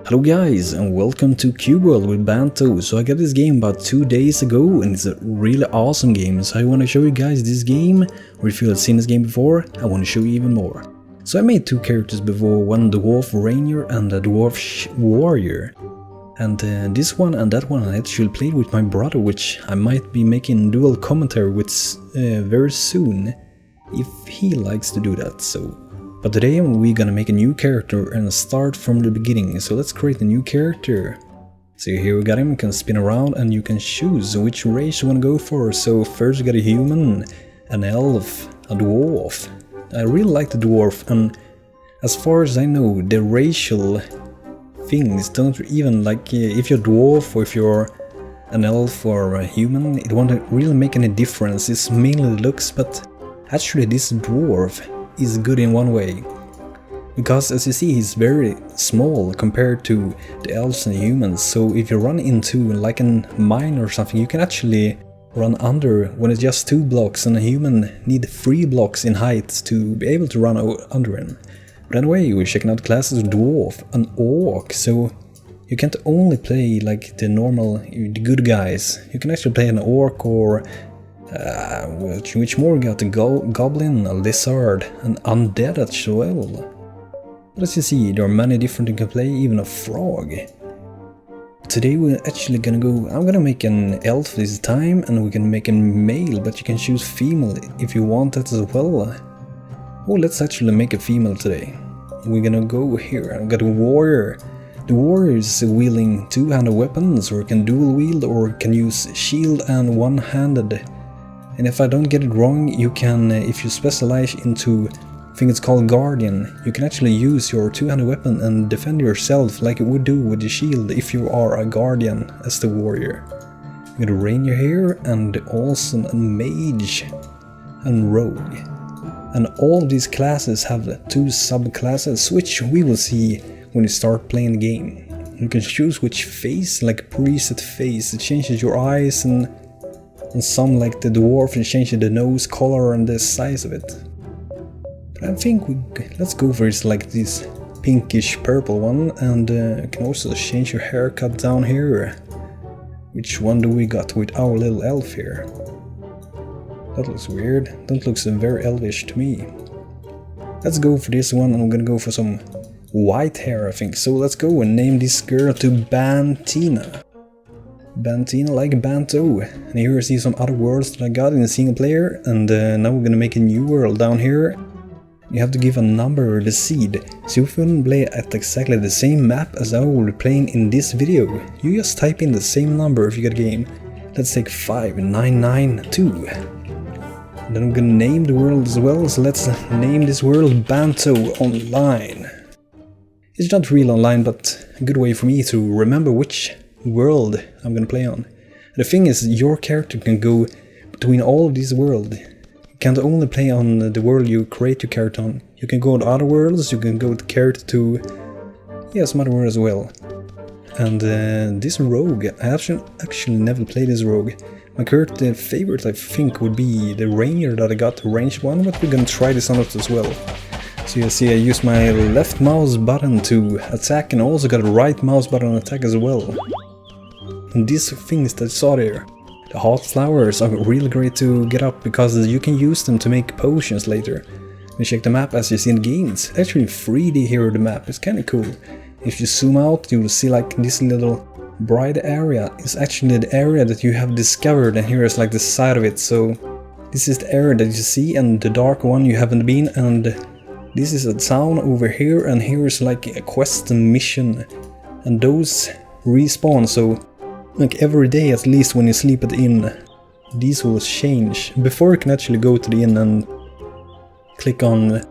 Hello guys and welcome to Cube World with BANTO. So I got this game about 2 days ago and it's a really awesome game. So I want to show you guys this game, or if you have seen this game before, I want to show you even more. So I made two characters before, one dwarf ranger and a dwarf warrior. And this one and that one I actually played with my brother, which I might be making dual commentary with very soon, if he likes to do that. But today we're gonna make a new character and start from the beginning. So let's create a new character. So here we got him, you can spin around and you can choose which race you wanna go for. So first you got a human, an elf, a dwarf. I really like the dwarf, and as far as I know the racial things don't even, like if you're dwarf or if you're an elf or a human, it won't really make any difference. It's mainly the looks, but actually this dwarf is good in one way, because as you see he's very small compared to the elves and humans. So if you run into like a mine or something, you can actually run under when it's just 2 blocks, and a human need 3 blocks in height to be able to run under him. But anyway, we're checking out classes: dwarf, an orc. So you can't only play like the normal, the good guys. You can actually play an orc, or which more we got? A goblin, a lizard, an undead as well. But as you see, there are many different you can play, even a frog. Today we're actually gonna go, I'm gonna make an elf this time, and we can make a male, but you can choose female if you want that as well. Oh, let's actually make a female today. We're gonna go here, I've got a warrior. The warrior is wielding 2-handed weapons, or can dual wield, or can use shield and one-handed. And if I don't get it wrong, you can, if you specialize into, I think it's called guardian, you can actually use your 2-handed weapon and defend yourself like you would do with the shield if you are a guardian as the warrior. You got a ranger here, and also a mage and rogue. And all of these classes have 2 subclasses, which we will see when you start playing the game. You can choose which face, like a preset face, it changes your eyes, and some, like the dwarf, and changes the nose color and the size of it. But I think let's go for this, like this pinkish purple one, and you can also change your haircut down here. Which one do we got with our little elf here? That looks weird, that looks very elvish to me. Let's go for this one, and I'm gonna go for some white hair, I think. So let's go and name this girl to Bantina. Bantina, like BANTO. And here you see some other worlds that I got in a single player, and now we're gonna make a new world down here. You have to give a number the seed, so if you want to play at exactly the same map as I will be playing in this video, you just type in the same number if you get a game. Let's take 5992. Then I'm gonna name the world as well, so let's name this world BANTO Online. It's not real online, but a good way for me to remember which world I'm gonna play on. The thing is, your character can go between all of these worlds. You can't only play on the world you create your character on. You can go to other worlds, you can go to character to, yeah, some other world as well. And this rogue, I actually never played this rogue. My current favorite, I think, would be the ranger that I got, the ranged one, but we're gonna try this on it as well. So you see I use my left mouse button to attack, and also got a right mouse button to attack as well. And these things that you saw there, the hot flowers, are really great to get up, because you can use them to make potions later. When you check the map, as you see in the game, it's actually 3D here on the map, it's kinda cool. If you zoom out, you will see like this little bright area is actually the area that you have discovered, and here is like the side of it. So this is the area that you see, and the dark one you haven't been, and this is a town over here, and here is like a quest and mission, and those respawn. So like every day, at least when you sleep at the inn, these will change. Before you can actually go to the inn and click on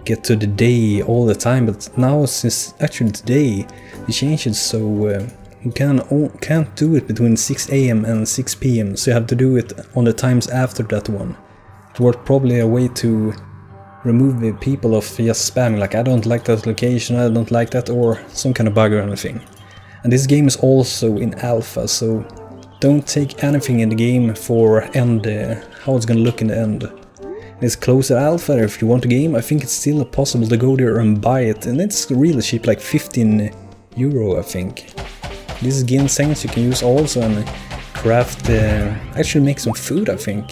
get to the day all the time, but now since actually today they changed it, so you can't do it between 6 AM and 6 PM, so you have to do it on the times after that one. It was probably a way to remove the people of just spamming, like I don't like that location, I don't like that, or some kind of bug or anything. And this game is also in alpha, so don't take anything in the game for how it's gonna look in the end. It's close to alpha. If you want a game, I think it's still possible to go there and buy it, and it's really cheap, like 15 euro, I think. This is ginseng you can use also and craft, actually make some food, I think.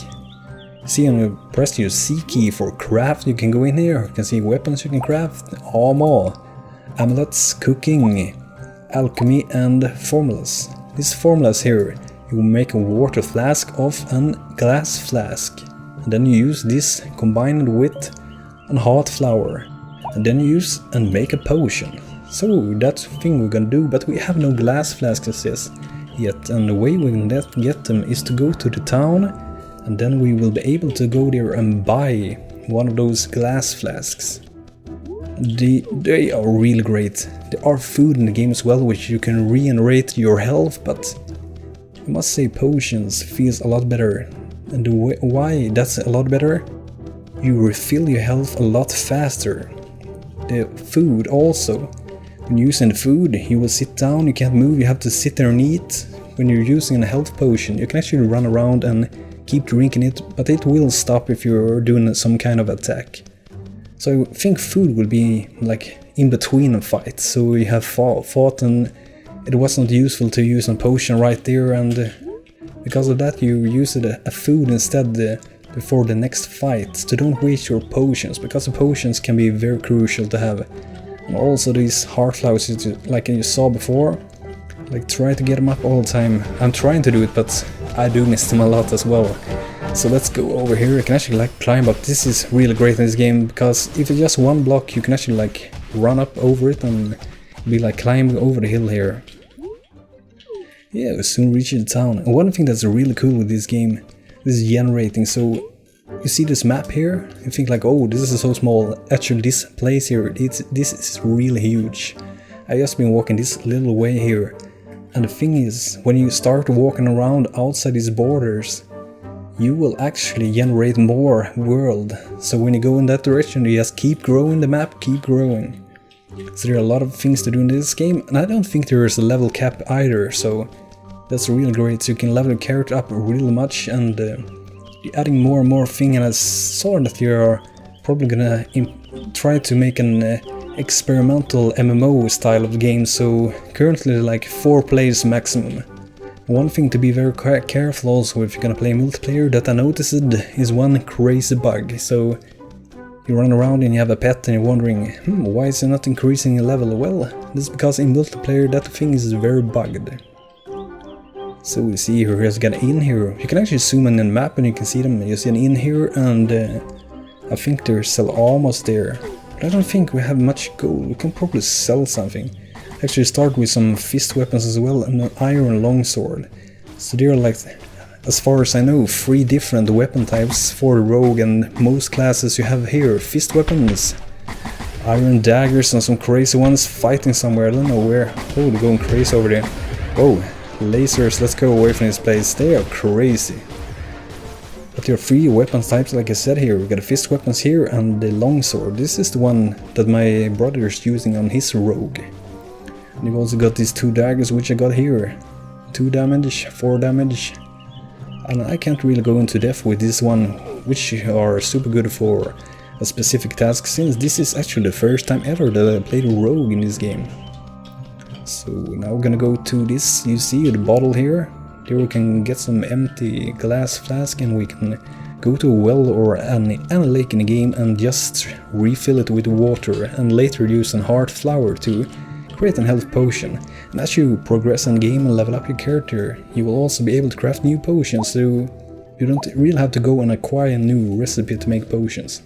See, when you press your C key for craft, you can go in here, you can see weapons you can craft, armor, amulets, cooking, alchemy and formulas. These formulas here, you will make a water flask of a glass flask. And then you use this combined with a heart flower. And then you use and make a potion. So that's the thing we're gonna do, but we have no glass flasks yet. And the way we can get them is to go to the town, and then we will be able to go there and buy one of those glass flasks. They are really great. There are food in the game as well, which you can regenerate your health, but I must say potions feels a lot better. And why that's a lot better? You refill your health a lot faster. The food also. When using the food, you will sit down, you can't move, you have to sit there and eat. When you're using a health potion, you can actually run around and keep drinking it, but it will stop if you're doing some kind of attack. So I think food will be like in between a fight. So you have fought and it wasn't useful to use a potion right there, and because of that you use a food instead before the next fight. So don't waste your potions, because the potions can be very crucial to have. And also these heart flowers, like you saw before, like try to get them up all the time. I'm trying to do it, but I do miss them a lot as well. So let's go over here. You can actually like climb up. This is really great in this game, because if it's just one block you can actually like run up over it and be like climbing over the hill here. Yeah, we'll soon reach the town. And one thing that's really cool with this game, this is generating. So you see this map here, you think like, oh, this is so small. Actually this place here, this is really huge. I just been walking this little way here, and the thing is, when you start walking around outside these borders, you will actually generate more world. So when you go in that direction, you just keep growing the map, keep growing. So there are a lot of things to do in this game, and I don't think there is a level cap either, so that's really great. So you can level your character up really much, and you're adding more and more things, and I saw that you are probably gonna try to make an experimental MMO style of the game, so currently like 4 players maximum. One thing to be very careful also if you're gonna play multiplayer that I noticed is one crazy bug. So you run around and you have a pet and you're wondering, why is it not increasing in level? Well, this is because in multiplayer that thing is very bugged. So we see here, here's got an inn here. You can actually zoom in the map and you can see them. You see an inn here, and I think there's still almost there. But I don't think we have much gold. We can probably sell something. Actually start with some fist weapons as well, and an iron longsword. So there are like, as far as I know, 3 different weapon types for the rogue, and most classes you have here. Fist weapons, iron daggers, and some crazy ones fighting somewhere. I don't know where. Oh, they're going crazy over there. Whoa. Lasers, let's go away from this place. They are crazy. But there are 3 weapon types, like I said here. We got the fist weapons here and the longsword. This is the one that my brother is using on his rogue. And you've also got these 2 daggers, which I got here. 2 damage, 4 damage. And I can't really go into depth with this one, which are super good for a specific task, since this is actually the first time ever that I played a rogue in this game. So now we're gonna go to this, you see the bottle here. There we can get some empty glass flask, and we can go to a well or any lake in the game and just refill it with water, and later use a heart flower to create a health potion. And as you progress in the game and level up your character, you will also be able to craft new potions, so you don't really have to go and acquire a new recipe to make potions.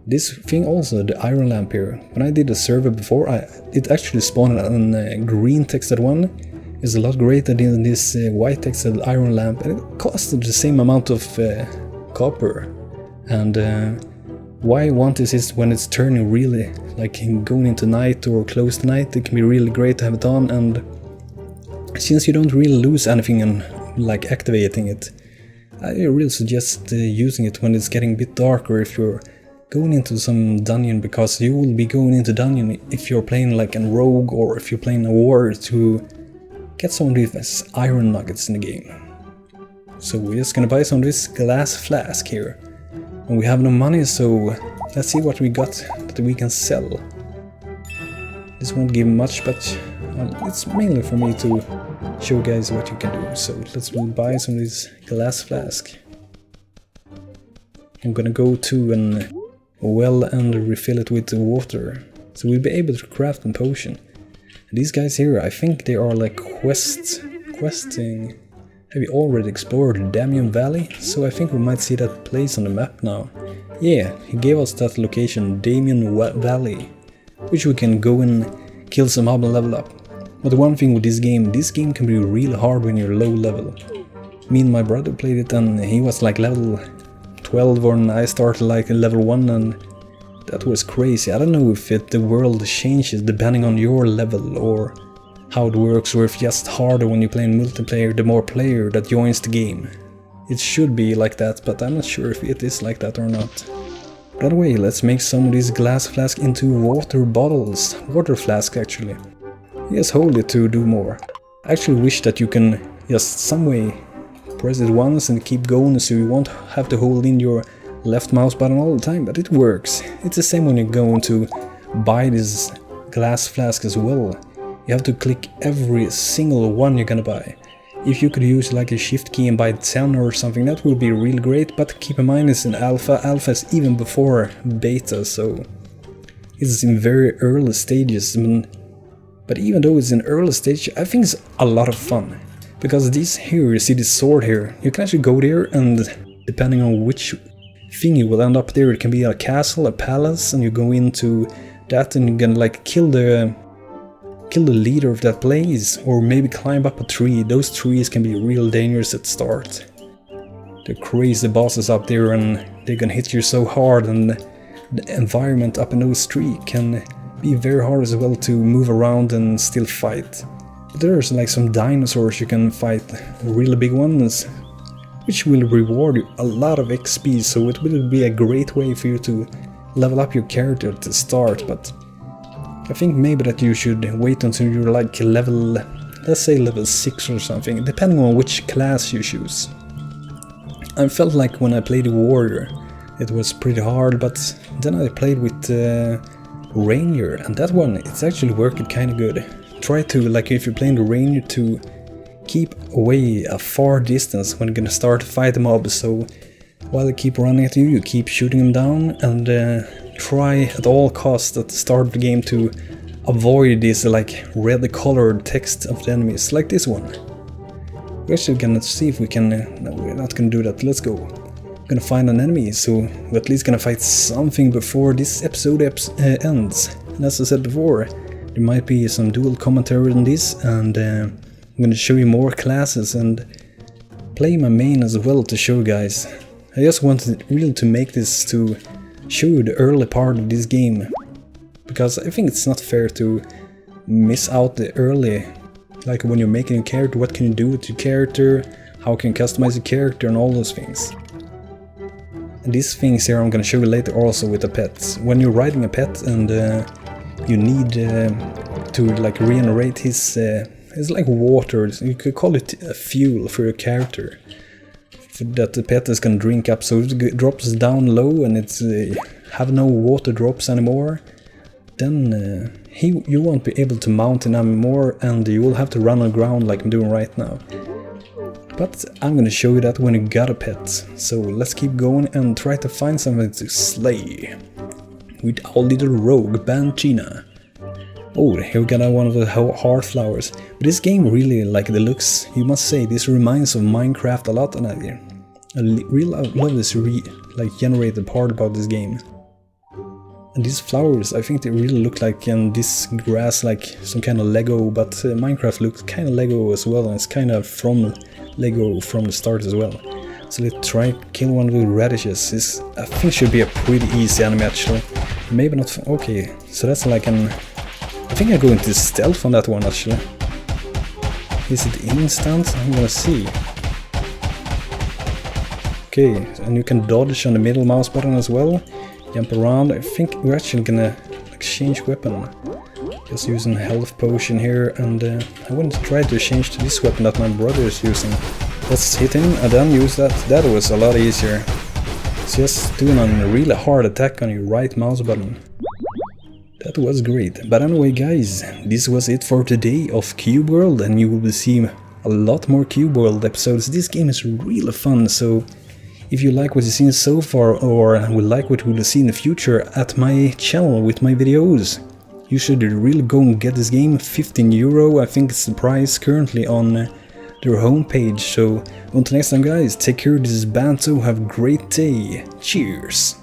This thing also, the iron lamp here, when I did a server before, it actually spawned on a green textured one. It's a lot greater than this white textured iron lamp, and it costed the same amount of copper. And why I want this is when it's turning really, like going into night or close to night, it can be really great to have it on, and since you don't really lose anything in like activating it, I really suggest using it when it's getting a bit darker if you're going into some dungeon, because you will be going into dungeon if you're playing like a rogue or if you're playing a war to get some of these iron nuggets in the game. So we're just gonna buy some of this glass flask here. And we have no money, so let's see what we got that we can sell. This won't give much, but It's mainly for me to show you guys what you can do. So let's buy some of this glass flask. I'm gonna go to a well and refill it with water. So we'll be able to craft a potion. And these guys here, I think they are like questing. Have you already explored Damien Valley? So I think we might see that place on the map now. Yeah, he gave us that location, Damien Valley, which we can go and kill some mob and level up. But the one thing with this game can be really hard when you're low level. Me and my brother played it and he was like level 12 and I started like level 1 and that was crazy. I don't know if the world changes depending on your level or how it works, or if it's just harder when you play in multiplayer the more player that joins the game. It should be like that, but I'm not sure if it is like that or not. By the way, let's make some of these glass flasks into water bottles. Water flask actually. Just hold it to do more. I actually wish that you can just some way press it once and keep going so you won't have to hold in your left mouse button all the time, but it works. It's the same when you're going to buy this glass flask as well. You have to click every single one you're gonna buy. If you could use like a shift key and buy 10 or something, that would be really great, but keep in mind it's in alpha. Alpha is even before beta, so it's in very early stages. But even though it's in early stage, I think it's a lot of fun. Because this here, you see this sword here, you can actually go there and depending on which thing you will end up there, it can be a castle, a palace, and you go into that and you can like kill the leader of that place, or maybe climb up a tree. Those trees can be real dangerous at start. The crazy bosses up there and they can hit you so hard, and the environment up in those trees can be very hard as well to move around and still fight. But there's like some dinosaurs you can fight, really big ones, which will reward you a lot of XP, so it will be a great way for you to level up your character at the start. But I think maybe that you should wait until you're like level, let's say level 6 or something, depending on which class you choose. I felt like when I played Warrior it was pretty hard, but then I played with Ranger, and that one, it's actually worked kinda good. Try to, like if you're playing the Ranger, to keep away a far distance when you're gonna start to fight the mobs, so while they keep running at you, you keep shooting them down, and try at all costs at the start of the game to avoid this like red colored text of the enemies, like this one. We're actually gonna see if we can, no, we're not gonna do that, let's go. We're gonna find an enemy, so we're at least gonna fight something before this episode ends. And as I said before, there might be some dual commentary on this, and I'm gonna show you more classes and play my main as well to show you guys. I just wanted really to make this to show you the early part of this game, because I think it's not fair to miss out the early, like when you're making a character, what can you do with your character, how can you customize your character and all those things. And these things here I'm gonna show you later also with the pets. When you're riding a pet and you need to like regenerate his, it's like water, you could call it a fuel for your character, that the pet is gonna drink up, so it drops down low and it's have no water drops anymore, then you won't be able to mount him anymore, and you will have to run on the ground like I'm doing right now. But I'm gonna show you that when you got a pet, so let's keep going and try to find something to slay with our little rogue Bantina. Oh, here we got one of the heart flowers. But this game really, like the looks, you must say, this reminds of Minecraft a lot, and I really love this generated part about this game. And these flowers, I think they really look like, and this grass like some kind of Lego, but Minecraft looks kind of Lego as well, and it's kind of from Lego from the start as well. So let's try kill one of the radishes. This, I think, should be a pretty easy enemy actually. Maybe not. Okay, so that's like an. I think I go into stealth on that one actually. Is it instant? I'm gonna see. Okay, and you can dodge on the middle mouse button as well. Jump around. I think we're actually gonna exchange weapon. Just using health potion here, and I want to try to change to this weapon that my brother is using. Let's hit him and then use that. That was a lot easier. It's just doing a really hard attack on your right mouse button. That was great. But anyway guys, this was it for today of Cube World, and you will see a lot more Cube World episodes. This game is really fun, so if you like what you've seen so far or would like what we'll see in the future at my channel with my videos, you should really go and get this game. 15 euro, I think it's the price currently on their homepage. So until next time guys, take care, this is BANTO, have a great day, cheers!